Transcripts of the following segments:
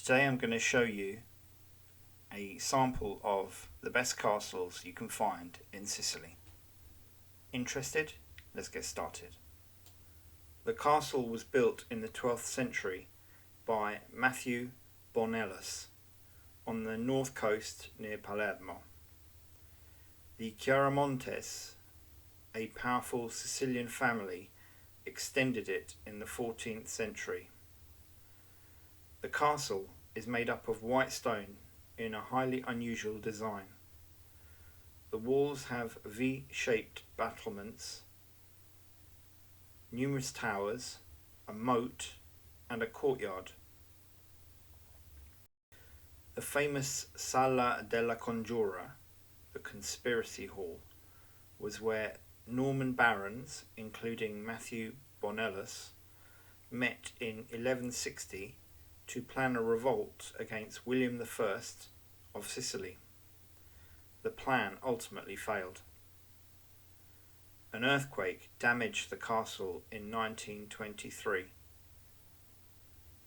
Today I'm going to show you a sample of the best castles you can find in Sicily. Interested? Let's get started. The castle was built in the 12th century by Matthew Bonellus on the north coast near Palermo. The Chiaramontes, a powerful Sicilian family, extended it in the 14th century. The castle is made up of white stone in a highly unusual design. The walls have V-shaped battlements, numerous towers, a moat, and a courtyard. The famous Sala della Congiura, the conspiracy hall, was where Norman barons, including Matthew Bonellus, met in 1160 to plan a revolt against William I of Sicily. The plan ultimately failed. An earthquake damaged the castle in 1923.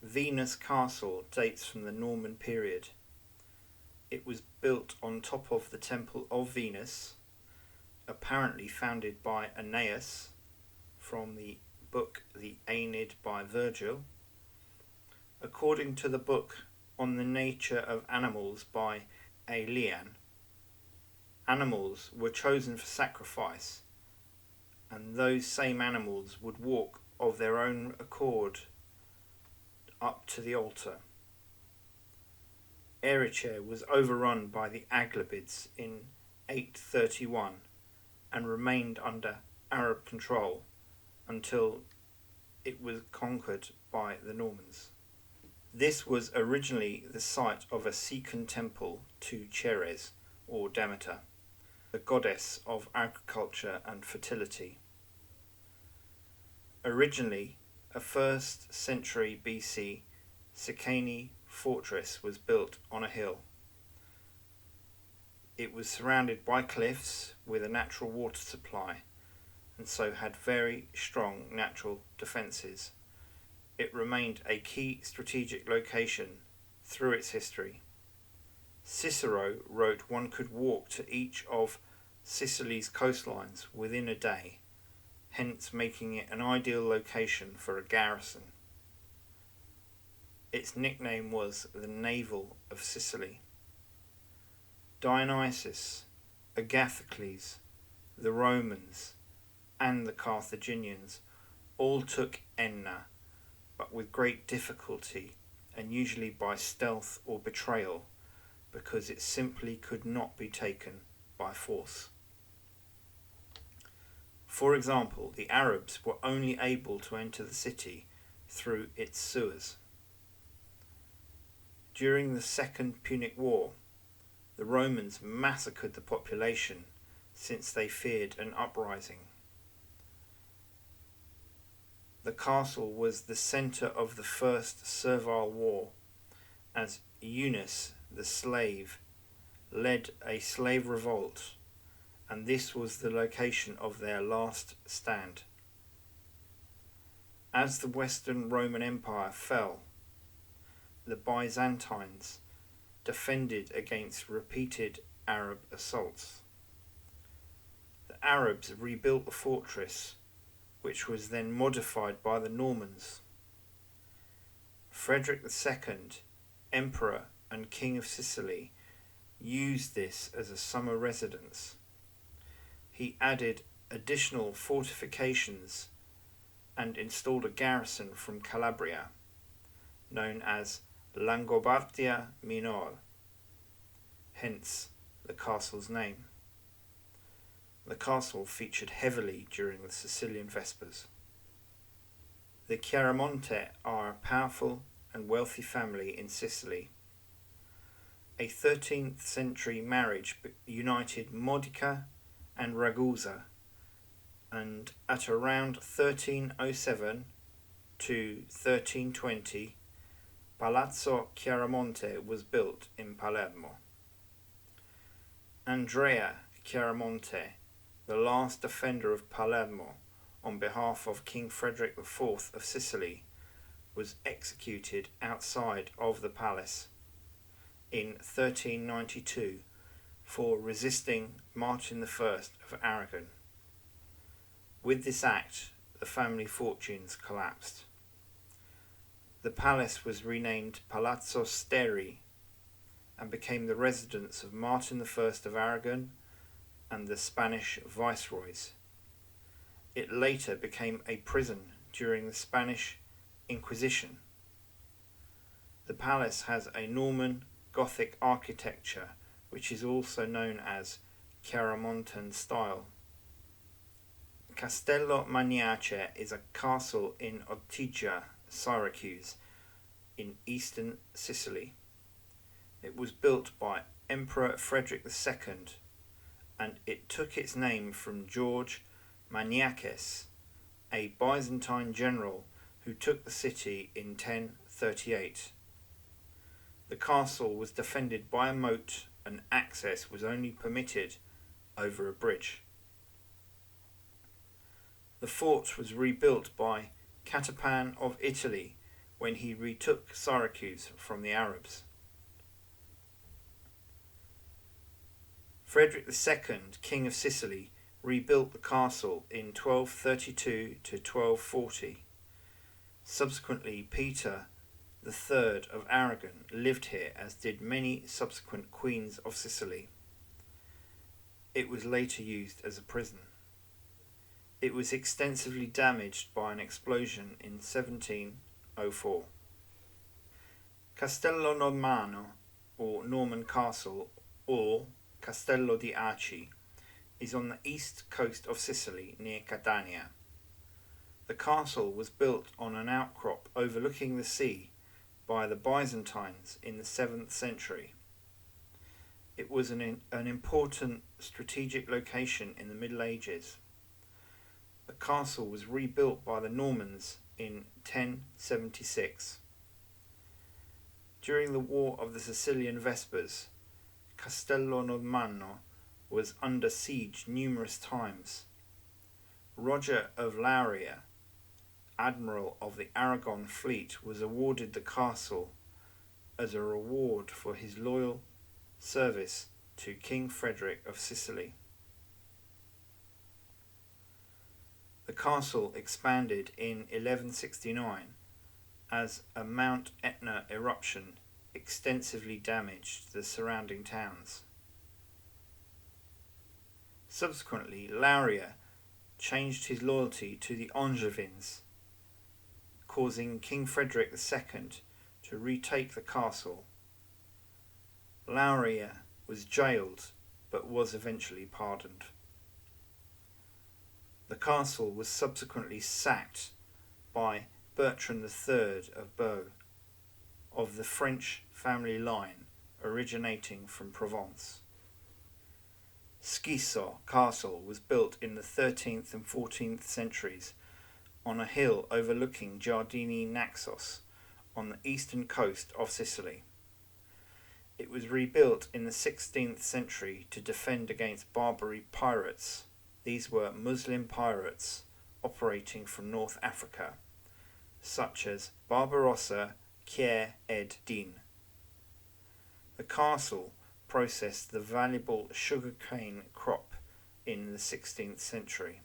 Venus Castle dates from the Norman period. It was built on top of the Temple of Venus, apparently founded by Aeneas from the book The Aeneid by Virgil. According to the book On the Nature of Animals by Aelian, animals were chosen for sacrifice, and those same animals would walk of their own accord up to the altar. Erice was overrun by the Aghlabids in 831 and remained under Arab control until it was conquered by the Normans. This was originally the site of a Sican temple to Ceres, or Demeter, the goddess of agriculture and fertility. Originally, a 1st century BC Sicani fortress was built on a hill. It was surrounded by cliffs with a natural water supply, and so had very strong natural defences. It remained a key strategic location through its history. Cicero wrote one could walk to each of Sicily's coastlines within a day, hence making it an ideal location for a garrison. Its nickname was the Navel of Sicily. Dionysus, Agathocles, the Romans, and the Carthaginians all took Enna, but with great difficulty and usually by stealth or betrayal, because it simply could not be taken by force. For example, the Arabs were only able to enter the city through its sewers. During the Second Punic War, the Romans massacred the population since they feared an uprising. The castle was the centre of the First Servile War, as Eunice, the slave, led a slave revolt, and this was the location of their last stand. As the Western Roman Empire fell, the Byzantines defended against repeated Arab assaults. The Arabs rebuilt the fortress, which was then modified by the Normans. Frederick II, Emperor and King of Sicily, used this as a summer residence. He added additional fortifications and installed a garrison from Calabria, known as Langobardia Minor, hence the castle's name. The castle featured heavily during the Sicilian Vespers. The Chiaramonte are a powerful and wealthy family in Sicily. A 13th century marriage united Modica and Ragusa, and at around 1307 to 1320, Palazzo Chiaramonte was built in Palermo. Andrea Chiaramonte, the last defender of Palermo on behalf of King Frederick IV of Sicily, was executed outside of the palace in 1392 for resisting Martin I of Aragon. With this act, the family fortunes collapsed. The palace was renamed Palazzo Steri and became the residence of Martin I of Aragon and the Spanish viceroys. It later became a prison during the Spanish Inquisition. The palace has a Norman Gothic architecture, which is also known as Chiaramontan style. Castello Magnace is a castle in Ottigia, Syracuse, in eastern Sicily. It was built by Emperor Frederick II, and it took its name from George Maniakes, a Byzantine general who took the city in 1038. The castle was defended by a moat, and access was only permitted over a bridge. The fort was rebuilt by Catapan of Italy when he retook Syracuse from the Arabs. Frederick II, King of Sicily, rebuilt the castle in 1232 to 1240. Subsequently, Peter III of Aragon lived here, as did many subsequent queens of Sicily. It was later used as a prison. It was extensively damaged by an explosion in 1704. Castello Normanno, or Norman Castle, or Castello di Aci, is on the east coast of Sicily near Catania. The castle was built on an outcrop overlooking the sea by the Byzantines in the 7th century. It was an important strategic location in the Middle Ages. The castle was rebuilt by the Normans in 1076. During the War of the Sicilian Vespers, Castello Normanno was under siege numerous times. Roger of Lauria, admiral of the Aragon fleet, was awarded the castle as a reward for his loyal service to King Frederick of Sicily. The castle expanded in 1169 as a Mount Etna eruption extensively damaged the surrounding towns. Subsequently, Lauria changed his loyalty to the Angevins, causing King Frederick II to retake the castle. Lauria was jailed but was eventually pardoned. The castle was subsequently sacked by Bertrand III of Baux, of the French family line originating from Provence. Sciso Castle was built in the 13th and 14th centuries on a hill overlooking Giardini Naxos on the eastern coast of Sicily. It was rebuilt in the 16th century to defend against Barbary pirates. These were Muslim pirates operating from North Africa, such as Barbarossa, Kheyr ed-Din. The castle processed the valuable sugarcane crop in the 16th century.